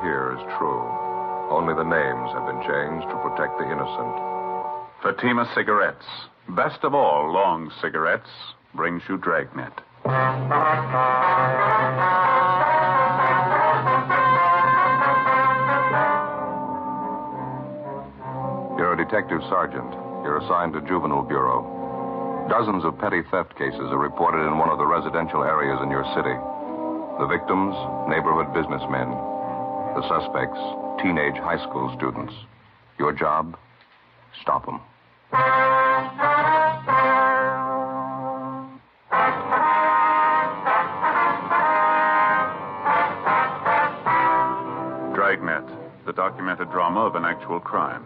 here is true. Only the names have been changed to protect the innocent. Fatima Cigarettes, best of all long cigarettes, brings you Dragnet. You're a detective sergeant. You're assigned to Juvenile Bureau. Dozens of petty theft cases are reported in one of the residential areas in your city. The victims, neighborhood businessmen. The suspects, teenage high school students. Your job? Stop them. Dragnet, the documented drama of an actual crime.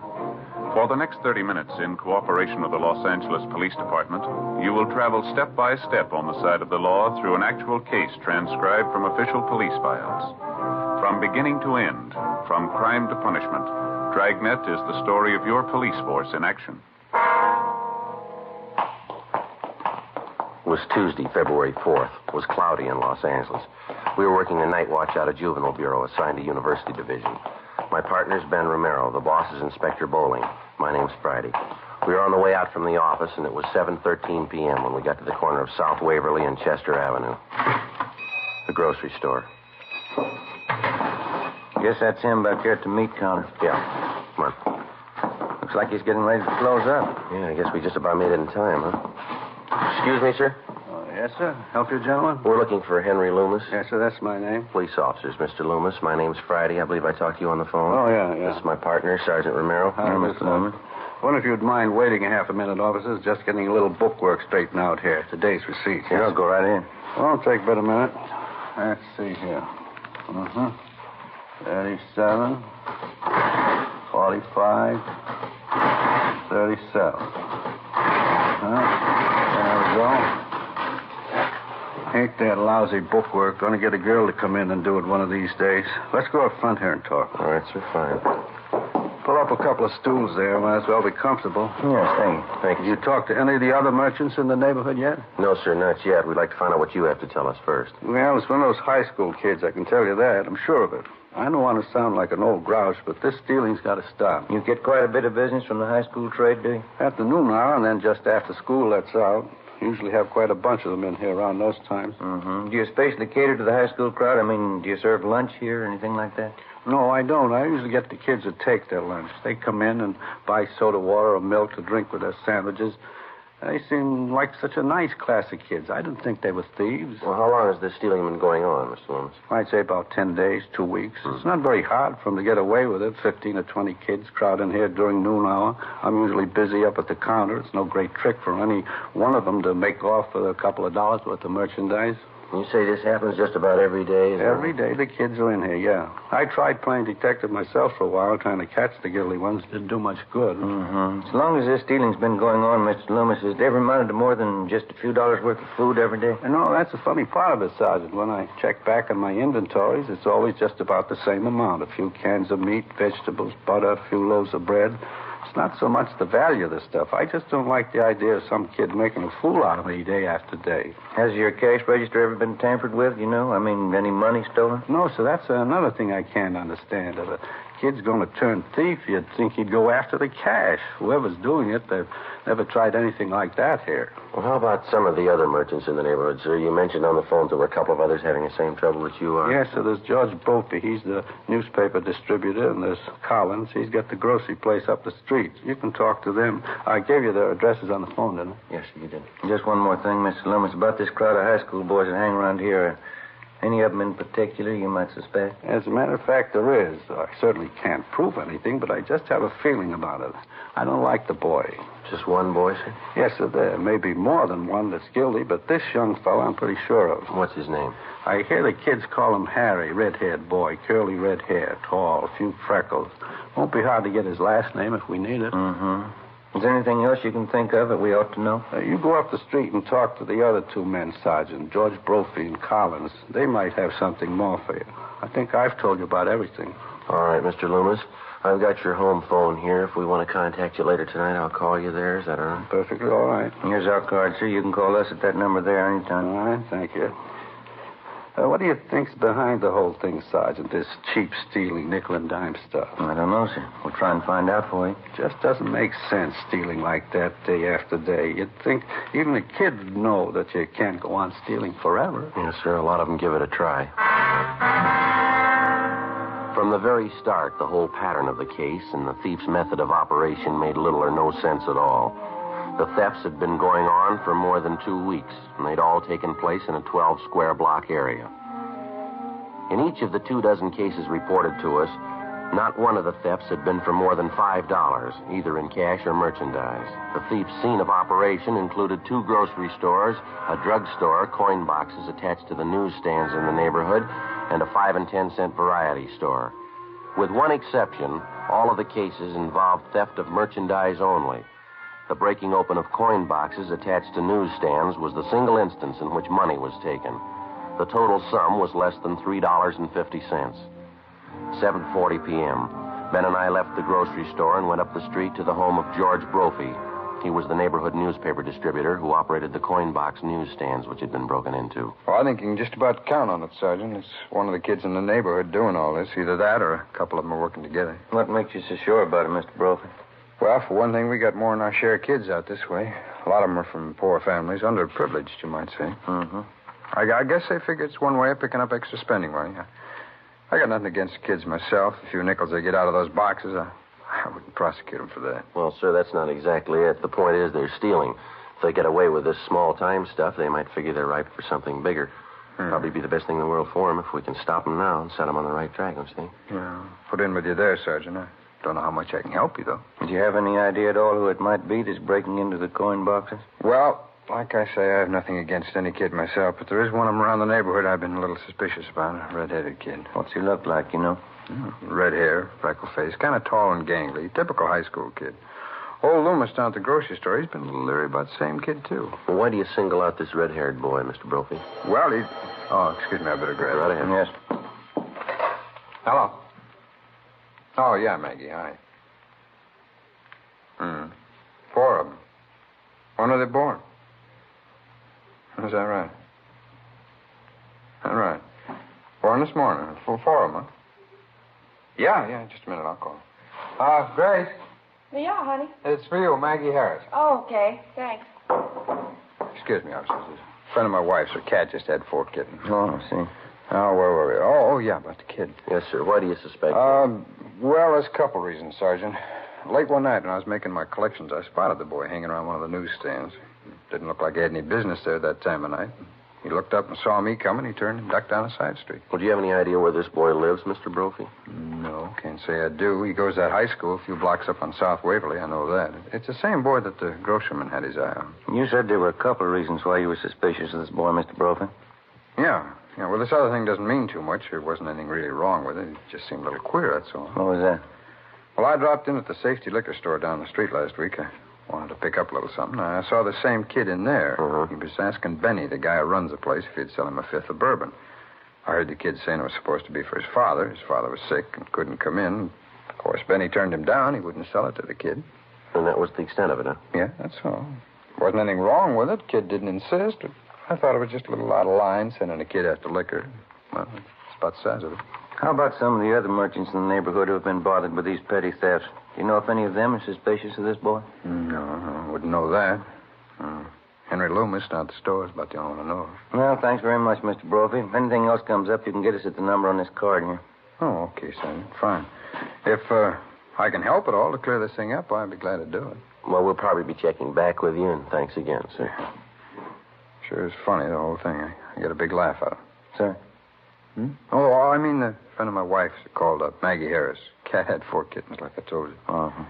For the next 30 minutes, in cooperation with the Los Angeles Police Department, you will travel step by step on the side of the law through an actual case transcribed from official police files. From beginning to end, from crime to punishment, Dragnet is the story of your police force in action. It was Tuesday, February 4th. It was cloudy in Los Angeles. We were working the night watch out of Juvenile Bureau, assigned to University Division. My partner's Ben Romero. The boss is Inspector Bowling. My name's Friday. We were on the way out from the office, and it was 7:13 p.m. when we got to the corner of South Waverly and Chester Avenue. The grocery store. Guess that's him back there at the meat counter. Yeah. Come on. Looks like he's getting ready to close up. Yeah, I guess we just about made it in time, huh? Excuse me, sir? Yes, sir. Help you, gentlemen? We're looking for Henry Loomis. Yes, sir. That's my name. Police officers, Mr. Loomis. My name's Friday. I believe I talked to you on the phone. Oh, yeah. This is my partner, Sergeant Romero. Hi, Mr. Loomis. I wonder if you'd mind waiting a half a minute, officers. Just getting a little bookwork straightened out here. Today's receipts. Yeah, I'll go right in. Well, it'll take but a minute. Let's see here. 37, 45, 37. There we go. Ain't that lousy bookwork. Gonna get a girl to come in and do it one of these days. Let's go up front here and talk. All right, sir, fine. Pull up a couple of stools there. Might as well be comfortable. Yes, thank you. Thank Did you. you talk to any of the other merchants in the neighborhood yet? No, sir, not yet. We'd like to find out what you have to tell us first. Well, it's one of those high school kids, I can tell you that. I'm sure of it. I don't want to sound like an old grouch, but this stealing's got to stop. You get quite a bit of business from the high school trade, do you? At the noon hour, and then just after school lets out. Usually have quite a bunch of them in here around those times. Mm-hmm. Do you especially cater to the high school crowd? I mean, do you serve lunch here or anything like that? No, I don't. I usually get the kids to take their lunch. They come in and buy soda water or milk to drink with their sandwiches. They seem like such a nice class of kids. I didn't think they were thieves. Well, how long has this stealing been going on, Mr. Loomis? I'd say about 10 days, 2 weeks. It's not very hard for them to get away with it. 15 or 20 kids crowd in here during noon hour. I'm usually busy up at the counter. It's no great trick for any one of them to make off with a couple of dollars worth of merchandise. You say this happens just about every day? Every day the kids are in here, yeah. I tried playing detective myself for a while, trying to catch the guilty ones. Didn't do much good. Mm-hmm. As long as this stealing's been going on, Mr. Loomis, has it ever amounted to more than just a few dollars worth of food every day? No, that's the funny part of it, Sergeant. When I check back on my inventories, it's always just about the same amount. A few cans of meat, vegetables, butter, a few loaves of bread. It's not so much the value of the stuff. I just don't like the idea of some kid making a fool out of me day after day. Has your cash register ever been tampered with, you know? I mean, any money stolen? No, sir, that's another thing I can't understand. If a kid's going to turn thief, you'd think he'd go after the cash. Whoever's doing it, they've never tried anything like that here. Well, how about some of the other merchants in the neighborhood, sir? You mentioned on the phone there were a couple of others having the same trouble that you are. Yes, sir, there's George Brophy. He's the newspaper distributor, and there's Collins. He's got the grocery place up the street. You can talk to them. I gave you their addresses on the phone, didn't I? Yes, you did. Just one more thing, Mr. Loomis, about this crowd of high school boys that hang around here. Any of them in particular you might suspect? As a matter of fact, there is. I certainly can't prove anything, but I just have a feeling about it. I don't like the boy. Just one boy, sir? Yes, sir, there may be more than one that's guilty, but this young fellow I'm pretty sure of. What's his name? I hear the kids call him Harry, red-haired boy, curly red hair, tall, a few freckles. Won't be hard to get his last name if we need it. Mm-hmm. Is there anything else you can think of that we ought to know? You go up the street and talk to the other two men, Sergeant, George Brophy and Collins. They might have something more for you. I think I've told you about everything. All right, Mr. Loomis. I've got your home phone here. If we want to contact you later tonight, I'll call you there. Is that all right? Perfectly all right. Here's our card, sir. You can call us at that number there anytime. All right, thank you. What do you think's behind the whole thing, Sergeant? This cheap stealing, nickel and dime stuff. I don't know, sir. We'll try and find out for you. Just doesn't make sense stealing like that day after day. You'd think even a kid would know that you can't go on stealing forever. Yes, sir. A lot of them give it a try. From the very start, the whole pattern of the case and the thief's method of operation made little or no sense at all. The thefts had been going on for more than 2 weeks, and they'd all taken place in a 12-square block area. In each of the 24 cases reported to us, not one of the thefts had been for more than $5, either in cash or merchandise. The thief's scene of operation included 2 grocery stores, a drugstore, coin boxes attached to the newsstands in the neighborhood, and a 5 and 10 cent variety store. With one exception, all of the cases involved theft of merchandise only. The breaking open of coin boxes attached to newsstands was the single instance in which money was taken. The total sum was less than $3.50. 7:40 p.m. Ben and I left the grocery store and went up the street to the home of George Brophy. He was the neighborhood newspaper distributor who operated the coin box newsstands which had been broken into. Well, I think you can just about count on it, Sergeant. It's one of the kids in the neighborhood doing all this. Either that or a couple of them are working together. What makes you so sure about it, Mr. Brophy? Well, for one thing, we got more than our share of kids out this way. A lot of them are from poor families, underprivileged, you might say. Mm-hmm. I guess they figure it's one way of picking up extra spending money. I got nothing against the kids myself. A few nickels they get out of those boxes, I wouldn't prosecute them for that. Well, sir, that's not exactly it. The point is they're stealing. If they get away with this small-time stuff, they might figure they're ripe for something bigger. Probably be the best thing in the world for them if we can stop them now and set them on the right track, don't you think? Yeah, put in with you there, Sergeant. I don't know how much I can help you, though. Do you have any idea at all who it might be that's breaking into the coin boxes? Well, like I say, I have nothing against any kid myself, but there is one of them around the neighborhood I've been a little suspicious about, a red-headed kid. What's he look like, you know? Red hair, freckle face, kind of tall and gangly, typical high school kid. Old Loomis down at the grocery store, he's been a little leery about the same kid, too. Well, why do you single out this red-haired boy, Mr. Brophy? Well, he... Oh, excuse me, I better grab Right ahead. Yes. Hello. Oh, yeah, Maggie, hi. 4 of them. When are they born? Is that right? All right. Born this morning. 4 of them, huh? Yeah, just a minute, I'll call. Grace, Yeah, honey. it's for you, Maggie Harris. Oh, okay. Thanks. Excuse me, officer. This is a friend of my wife's. Her cat just had 4 kittens. Oh, I see. Oh, where were we? Oh, yeah, about the kid. Yes, sir. Why do you suspect Well, there's a couple reasons, Sergeant. Late one night when I was making my collections, I spotted the boy hanging around one of the newsstands. Didn't look like he had any business there that time of night. He looked up and saw me coming. He turned and ducked down a side street. Well, do you have any idea where this boy lives, Mr. Brophy? No, can't say I do. He goes to that high school a few blocks up on South Waverly. I know that. It's the same boy that the grocerman had his eye on. You said there were a couple of reasons why you were suspicious of this boy, Mr. Brophy. Yeah, well, this other thing doesn't mean too much. There wasn't anything really wrong with it. It just seemed a little queer, that's all. What was that? Well, I dropped in at the safety liquor store down the street last week. I wanted to pick up a little something. I saw the same kid in there. He was asking Benny, the guy who runs the place, if he'd sell him a 5th of bourbon. I heard the kid saying it was supposed to be for his father. His father was sick and couldn't come in. Of course, Benny turned him down. He wouldn't sell it to the kid. And that was the extent of it, huh? Yeah, that's all. Wasn't anything wrong with it. Kid didn't insist. I thought it was just a little out of line sending a kid after liquor. Well, that's about the size of it. How about some of the other merchants in the neighborhood who have been bothered with these petty thefts? Do you know if any of them are suspicious of this boy? No, I wouldn't know that. Henry Loomis down at the store is about the only one I know of. Well, thanks very much, Mr. Brophy. If anything else comes up, you can get us at the number on this card here. Oh, okay, Sergeant. Fine. If I can help at all to clear this thing up, I'd be glad to do it. Well, we'll probably be checking back with you, and thanks again, sir. Sure is funny, the whole thing. I get a big laugh out of it. Sir? Oh, I mean, the friend of my wife's called up, Maggie Harris. Cat had 4 kittens, like I told you. Uh-huh.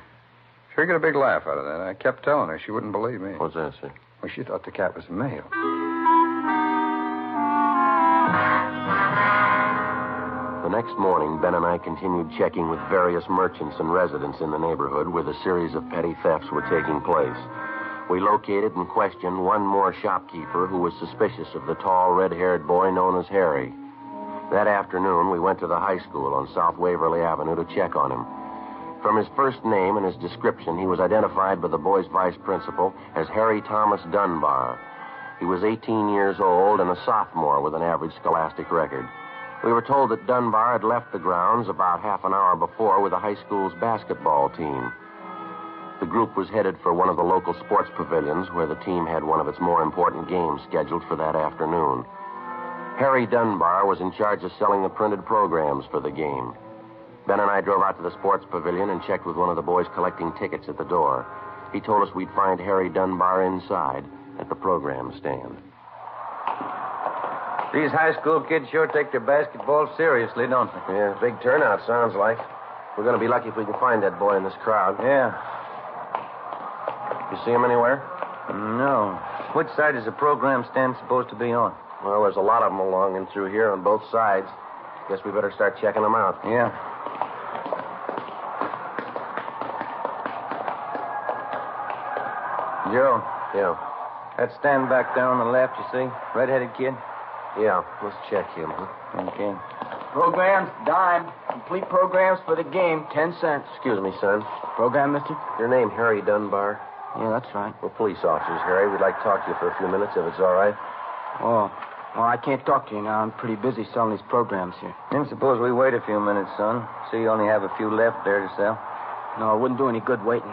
Sure get a big laugh out of that. I kept telling her. She wouldn't believe me. What's that, sir? Well, she thought the cat was a male. The next morning, Ben and I continued checking with various merchants and residents in the neighborhood where the series of petty thefts were taking place. We located and questioned one more shopkeeper who was suspicious of the tall, red-haired boy known as Harry. That afternoon, we went to the high school on South Waverly Avenue to check on him. From his first name and his description, he was identified by the boy's vice principal as Harry Thomas Dunbar. He was 18 years old and a sophomore with an average scholastic record. We were told that Dunbar had left the grounds about half an hour before with the high school's basketball team. The group was headed for one of the local sports pavilions where the team had one of its more important games scheduled for that afternoon. Harry Dunbar was in charge of selling the printed programs for the game. Ben and I drove out to the sports pavilion and checked with one of the boys collecting tickets at the door. He told us we'd find Harry Dunbar inside at the program stand. These high school kids sure take their basketball seriously, don't they? Yeah, big turnout, sounds like. We're going to be lucky if we can find that boy in this crowd. Yeah. You see him anywhere? No. Which side is the program stand supposed to be on? Well, there's a lot of them along and through here on both sides. Guess we better start checking them out. Yeah. Joe. Yeah. That stand back there on the left, you see? Red-headed kid? Yeah, let's check him, huh? Okay. Programs, dime. Complete programs for the game, 10 cents. Excuse me, son. Program, mister? Your name Harry Dunbar? Yeah, that's right. We're police officers, Harry. We'd like to talk to you for a few minutes, if it's all right. Oh. Well, I can't talk to you now. I'm pretty busy selling these programs here. Then suppose we wait a few minutes, son. See, you only have a few left there to sell. No, it wouldn't do any good waiting.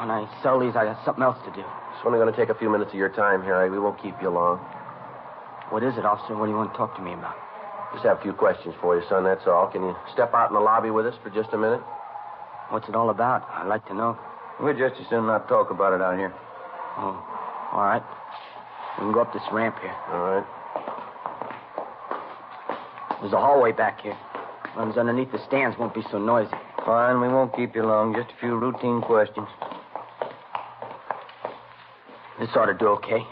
When I sell these, I got something else to do. It's only going to take a few minutes of your time, Harry. We won't keep you long. What is it, officer? What do you want to talk to me about? Just have a few questions for you, son, that's all. Can you step out in the lobby with us for just a minute? What's it all about? I'd like to know. We'd just as soon not talk about it out here. Oh, all right. We can go up this ramp here. All right. There's a hallway back here. Runs underneath the stands, won't be so noisy. Fine, we won't keep you long. Just a few routine questions. This ought to do okay.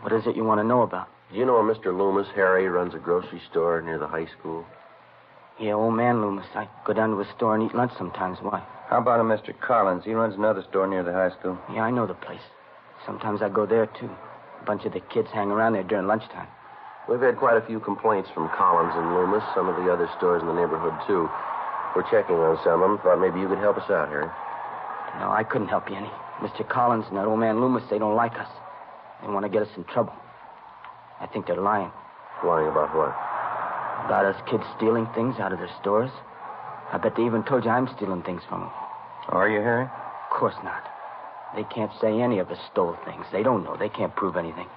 What is it you want to know about? Do you know a Mr. Loomis? Harry runs a grocery store near the high school. Yeah, old man Loomis. I go down to his store and eat lunch sometimes. Why? How about a Mr. Collins? He runs another store near the high school. Yeah, I know the place. Sometimes I go there, too. A bunch of the kids hang around there during lunchtime. We've had quite a few complaints from Collins and Loomis, some of the other stores in the neighborhood, too. We're checking on some of them. Thought maybe you could help us out, Harry. No, I couldn't help you any. Mr. Collins and that old man Loomis, they don't like us. They want to get us in trouble. I think they're lying. Lying about what? About us kids stealing things out of their stores. I bet they even told you I'm stealing things from them. Are you, Harry? Of course not. They can't say any of us stole things. They don't know. They can't prove anything.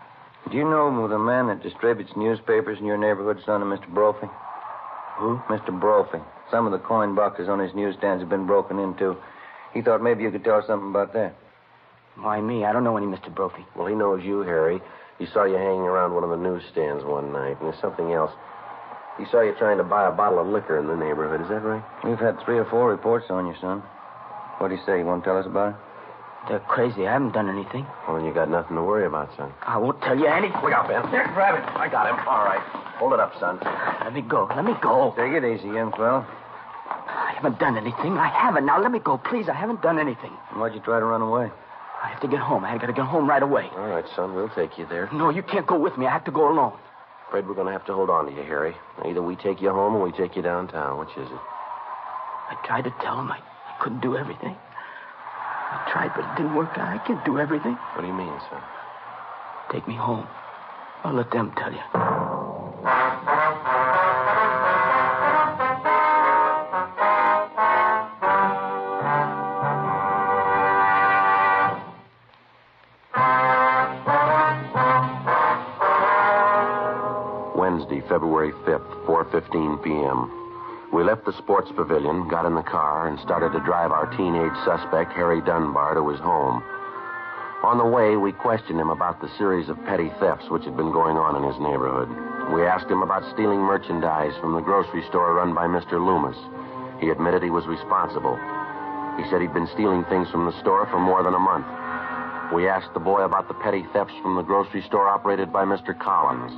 Do you know the man that distributes newspapers in your neighborhood, son of Mr. Brophy? Who? Mr. Brophy. Some of the coin boxes on his newsstands have been broken into. He thought maybe you could tell us something about that. Why me? I don't know any Mr. Brophy. Well, he knows you, Harry. He saw you hanging around one of the newsstands one night. And there's something else. He saw you trying to buy a bottle of liquor in the neighborhood. Is that right? We've had 3 or 4 reports on you, son. What do you say? You want to tell us about it? They're crazy. I haven't done anything. Well, then you got nothing to worry about, son. I won't tell you anything. Look out, Ben. Here, grab it. I got him. All right. Hold it up, son. Let me go. Let me go. Take it easy, young fellow. I haven't done anything. I haven't. Now, let me go, please. I haven't done anything. Why'd you try to run away? I have to get home. I got to get home right away. All right, son. We'll take you there. No, you can't go with me. I have to go alone. Afraid we're going to have to hold on to you, Harry. Either we take you home or we take you downtown. Which is it? I tried to tell him I couldn't do everything. I tried, but it didn't work out. I can't do everything. What do you mean, son? Take me home. I'll let them tell you. Wednesday, February 5th, 4:15 p.m. We left the sports pavilion, got in the car, and started to drive our teenage suspect, Harry Dunbar, to his home. On the way, we questioned him about the series of petty thefts which had been going on in his neighborhood. We asked him about stealing merchandise from the grocery store run by Mr. Loomis. He admitted he was responsible. He said he'd been stealing things from the store for more than a month. We asked the boy about the petty thefts from the grocery store operated by Mr. Collins.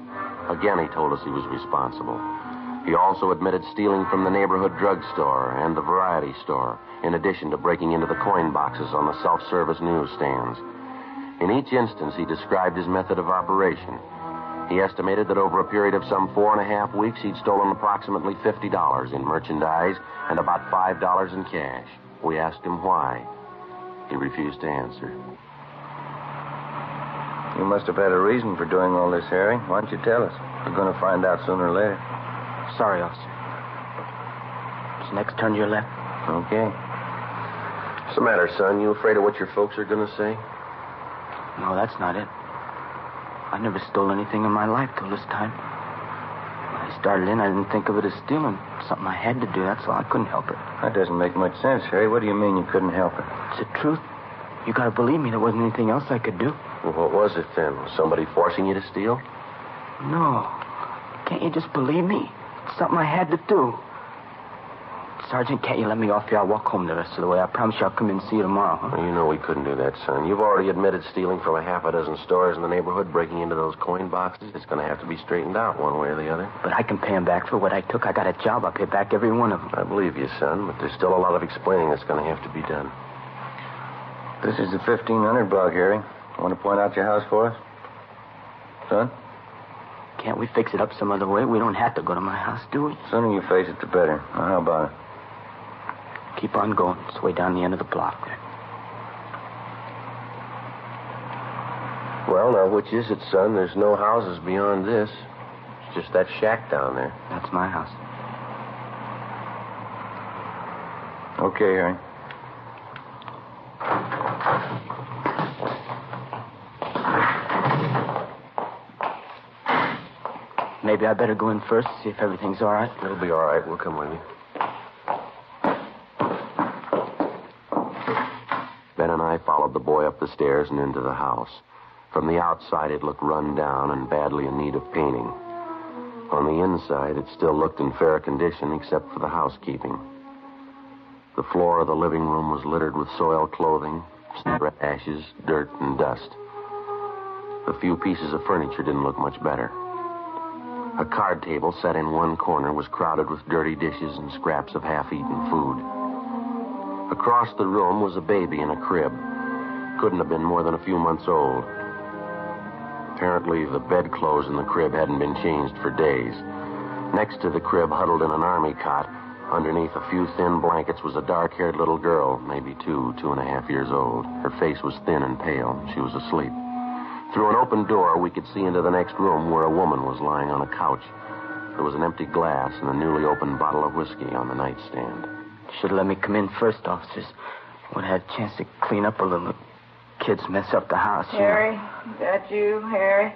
Again, he told us he was responsible. He also admitted stealing from the neighborhood drugstore and the variety store, in addition to breaking into the coin boxes on the self-service newsstands. In each instance, he described his method of operation. He estimated that over a period of some 4.5 weeks, he'd stolen approximately $50 in merchandise and about $5 in cash. We asked him why. He refused to answer. You must have had a reason for doing all this, Harry. Why don't you tell us? We're going to find out sooner or later. Sorry, officer. Just next turn to your left. Okay. What's the matter, son? You afraid of what your folks are going to say? No, that's not it. I never stole anything in my life till this time. When I started in, I didn't think of it as stealing. Something I had to do, that's all. I couldn't help it. That doesn't make much sense, Harry. What do you mean you couldn't help it? It's the truth. You gotta believe me. There wasn't anything else I could do. Well, what was it then? Was somebody forcing you to steal? No. Can't you just believe me? It's something I had to do. Sergeant, can't you let me off here? I'll walk home the rest of the way. I promise you I'll come in and see you tomorrow, huh? Well, you know we couldn't do that, son. You've already admitted stealing from a half a dozen stores in the neighborhood, breaking into those coin boxes. It's going to have to be straightened out one way or the other. But I can pay him back for what I took. I got a job. I'll pay back every one of them. I believe you, son, but there's still a lot of explaining that's going to have to be done. This is the 1500 block, Harry. Want to point out your house for us? Son? Can't we fix it up some other way? We don't have to go to my house, do we? The sooner you face it, the better. Now, how about it? Keep on going. It's way down the end of the block there. Well, now, which is it, son? There's no houses beyond this. It's just that shack down there. That's my house. Okay, Harry. Maybe I better go in first, see if everything's all right. It'll be all right. We'll come with you. Ben and I followed the boy up the stairs and into the house. From the outside, it looked run down and badly in need of painting. On the inside, it still looked in fair condition, except for the housekeeping. The floor of the living room was littered with soiled clothing, ashes, dirt, and dust. The few pieces of furniture didn't look much better. A card table set in one corner was crowded with dirty dishes and scraps of half-eaten food. Across the room was a baby in a crib. Couldn't have been more than a few months old. Apparently, the bedclothes in the crib hadn't been changed for days. Next to the crib, huddled in an army cot, underneath a few thin blankets, was a dark-haired little girl, maybe 2.5 years old. Her face was thin and pale. She was asleep. Through an open door, we could see into the next room where a woman was lying on a couch. There was an empty glass and a newly opened bottle of whiskey on the nightstand. Should have let me come in first, officers. Would have had a chance to clean up a little. Kids mess up the house. Harry, is that you, Harry?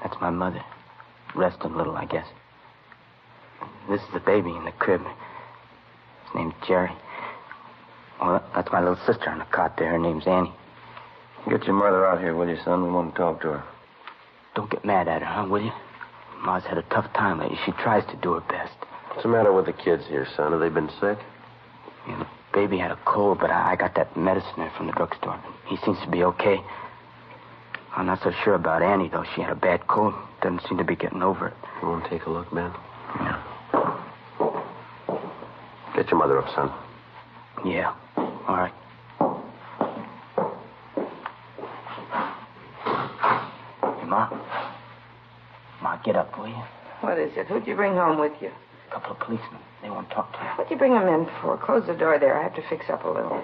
That's my mother. Resting a little, I guess. This is the baby in the crib. His name's Jerry. Oh, that's my little sister on the cot there. Her name's Annie. Get your mother out here, will you, son? We want to talk to her. Don't get mad at her, huh, will you? Ma's had a tough time lately. She tries to do her best. What's the matter with the kids here, son? Have they been sick? Yeah, the baby had a cold, but I got that medicine there from the drugstore. He seems to be okay. I'm not so sure about Annie, though. She had a bad cold. Doesn't seem to be getting over it. You want to take a look, Ben? Yeah. Get your mother up, son. Yeah. All right. Hey, Ma. Ma, get up, will you? What is it? Who'd you bring home with you? A couple of policemen. They won't talk to you. What'd you bring them in for? Close the door there. I have to fix up a little.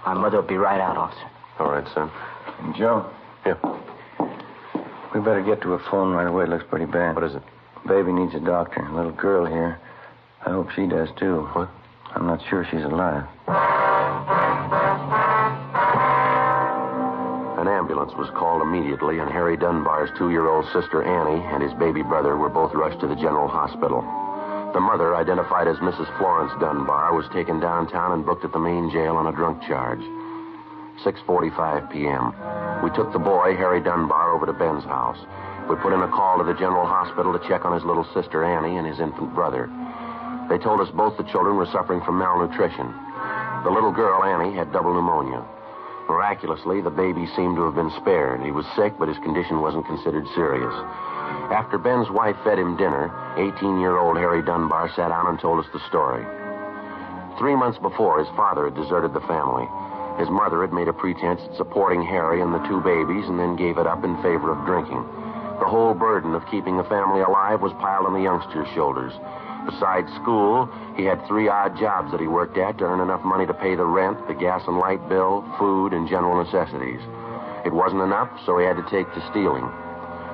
My mother will be right out, officer. All right, son. And Joe? Yeah. We better get to a phone right away. It looks pretty bad. What is it? Baby needs a doctor. A little girl here. I hope she does, too. What? I'm not sure she's alive. An ambulance was called immediately, and Harry Dunbar's 2-year-old sister Annie and his baby brother were both rushed to the general hospital. The mother, identified as Mrs. Florence Dunbar, was taken downtown and booked at the main jail on a drunk charge. 6:45 p.m. We took the boy, Harry Dunbar, over to Ben's house. We put in a call to the general hospital to check on his little sister Annie and his infant brother. They told us both the children were suffering from malnutrition. The little girl, Annie, had double pneumonia. Miraculously, the baby seemed to have been spared. He was sick, but his condition wasn't considered serious. After Ben's wife fed him dinner, 18-year-old Harry Dunbar sat down and told us the story. 3 months before, his father had deserted the family. His mother had made a pretense at supporting Harry and the 2 babies and then gave it up in favor of drinking. The whole burden of keeping the family alive was piled on the youngster's shoulders. Besides school, he had 3 odd jobs that he worked at to earn enough money to pay the rent, the gas and light bill, food, and general necessities. It wasn't enough, so he had to take to stealing.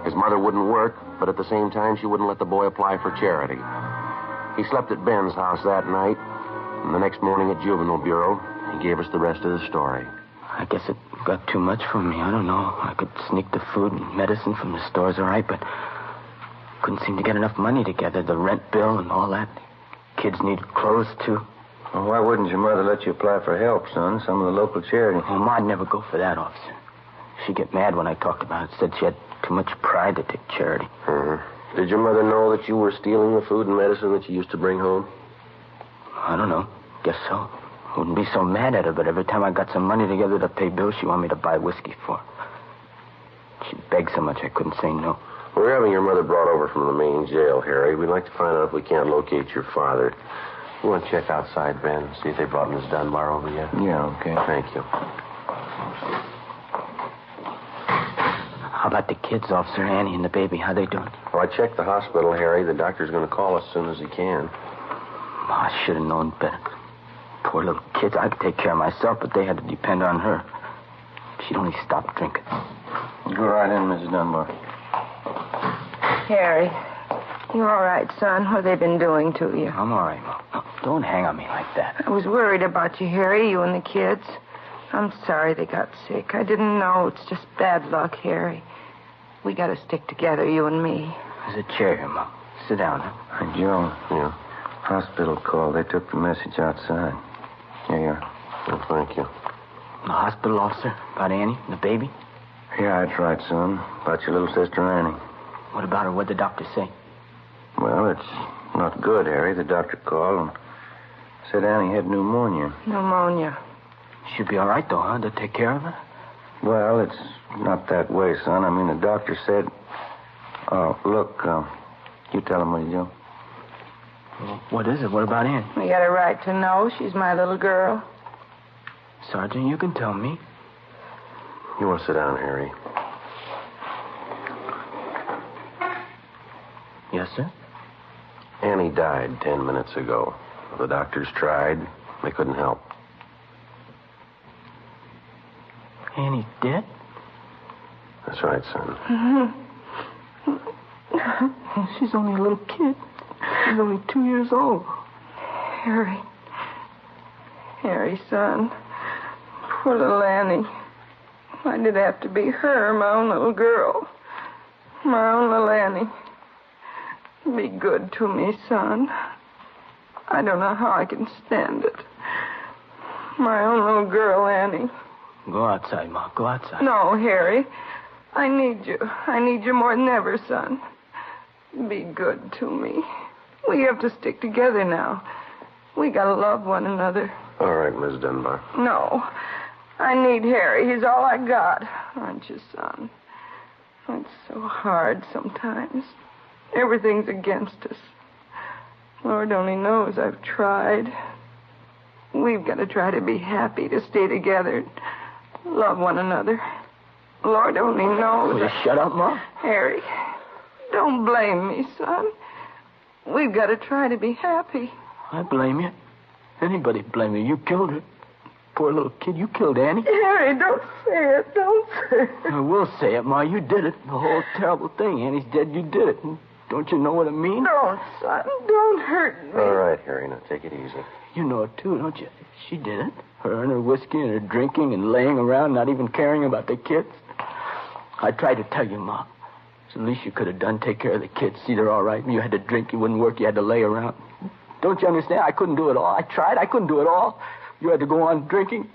His mother wouldn't work, but at the same time, she wouldn't let the boy apply for charity. He slept at Ben's house that night, and the next morning at Juvenile Bureau, he gave us the rest of the story. I guess it got too much for me. I don't know. I could sneak the food and medicine from the stores, all right, but couldn't seem to get enough money together. The rent bill and all that. Kids need clothes, too. Well, why wouldn't your mother let you apply for help, son? Some of the local charity. Oh, Ma'd never go for that, officer. She'd get mad when I talked about it. Said she had too much pride to take charity. Did your mother know that you were stealing the food and medicine that you used to bring home? I don't know. Guess so. Wouldn't be so mad at her, but every time I got some money together to pay bills, she wanted me to buy whiskey for her. She begged so much I couldn't say no. We're having your mother brought over from the main jail, Harry. We'd like to find out if we can't locate your father. You want to check outside, Ben? See if they brought Miss Dunbar over yet? Yeah, okay. Thank you. How about the kids, Officer? Annie and the baby? How they doing? Well, I checked the hospital, Harry. The doctor's going to call as soon as he can. I should have known better. Poor little kids. I could take care of myself, but they had to depend on her. She'd only stopped drinking. Go right in, Mrs. Dunbar. Harry, you all right, son? What have they been doing to you? I'm all right, Mom. No, don't hang on me like that. I was worried about you, Harry, you and the kids. I'm sorry they got sick. I didn't know. It's just bad luck, Harry. We got to stick together, you and me. There's a chair here, Mom. Sit down. Huh? Hey, Joe. Yeah. Hospital call. They took the message outside. Here you are. Well, thank you. The hospital, officer? About Annie and the baby? Yeah, that's right, son. About your little sister, Annie. What about her? What'd the doctor say? Well, it's not good, Harry. The doctor called and said Annie had pneumonia. Pneumonia. She'll be all right, though, huh? To take care of her? Well, it's not that way, son. I mean, the doctor said... Oh, look, you tell him what you do. Well, what is it? What about Annie? We got a right to know. She's my little girl. Sergeant, you can tell me. You want to sit down, Harry? Yes, sir? Annie died 10 minutes ago. The doctors tried. They couldn't help. Annie dead? That's right, son. She's only a little kid. She's only 2 years old. Harry. Harry, son. Poor little Annie. Why did it have to be her, my own little girl? My own little Annie. Be good to me, son. I don't know how I can stand it. My own little girl, Annie. Go outside, Ma. Go outside. No, Harry. I need you. I need you more than ever, son. Be good to me. We have to stick together now. We gotta love one another. All right, Miss Dunbar. No. I need Harry. He's all I got. Aren't you, son? It's so hard sometimes. Everything's against us. Lord only knows I've tried. We've got to try to be happy, to stay together, love one another. Lord only knows. Will you shut up, Ma? Harry, don't blame me, son. We've got to try to be happy. I blame you. Anybody blame you. You killed her. Poor little kid. You killed Annie. Harry, don't say it. Don't say it. I will say it, Ma. You did it. The whole terrible thing. Annie's dead. You did it. Don't you know what it means? Don't, son. Don't hurt me. All right, Harry. Now take it easy. You know it, too, don't you? She did it. Her and her whiskey and her drinking and laying around, not even caring about the kids. I tried to tell you, Ma. It's the least you could have done. Take care of the kids. See they're all right. You had to drink. You wouldn't work. You had to lay around. Don't you understand? I couldn't do it all. I tried. I couldn't do it all. You had to go on drinking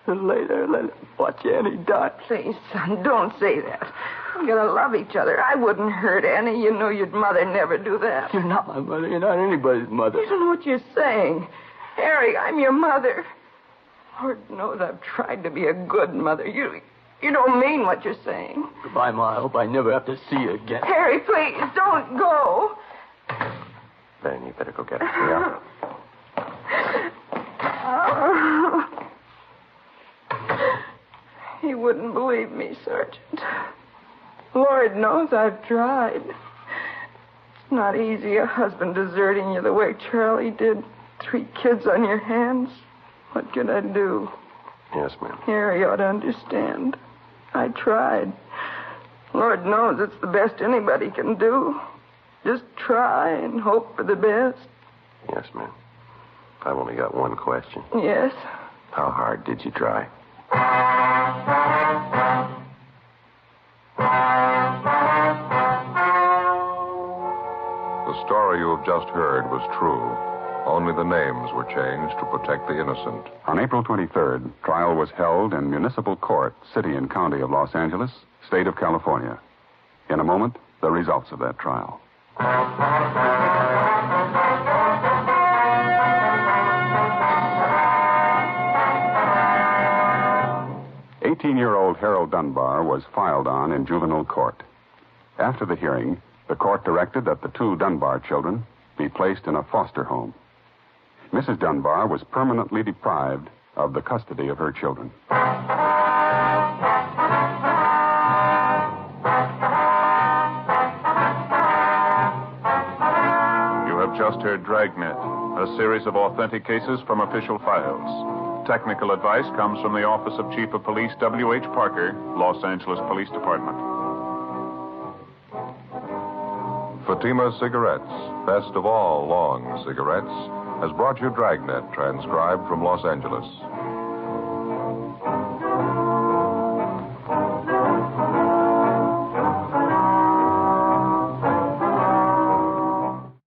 and lay there and let watch Annie die. Please, son, don't say that. We gotta love each other. I wouldn't hurt Annie. You know your mother never do that. You're not my mother. You're not anybody's mother. You don't know what you're saying. Harry, I'm your mother. Lord knows I've tried to be a good mother. You don't mean what you're saying. Goodbye, Ma. I hope I never have to see you again. Harry, please, don't go. Ben, you better go get her. Yeah. He wouldn't believe me, Sergeant. Lord knows I've tried. Not easy, a husband deserting you the way Charlie did. 3 kids on your hands. What could I do? Yes, ma'am. Harry ought to understand. I tried. Lord knows it's the best anybody can do. Just try and hope for the best. Yes, ma'am. I've only got one question. Yes? How hard did you try? The story you have just heard was true. Only the names were changed to protect the innocent. On April 23rd, trial was held in Municipal Court, City and County of Los Angeles, State of California. In a moment, the results of that trial. 18-year-old Harold Dunbar was filed on in juvenile court. After the hearing, the court directed that the 2 Dunbar children be placed in a foster home. Mrs. Dunbar was permanently deprived of the custody of her children. You have just heard Dragnet, a series of authentic cases from official files. Technical advice comes from the Office of Chief of Police W.H. Parker, Los Angeles Police Department. Fatima Cigarettes, best of all long cigarettes, has brought you Dragnet, transcribed from Los Angeles.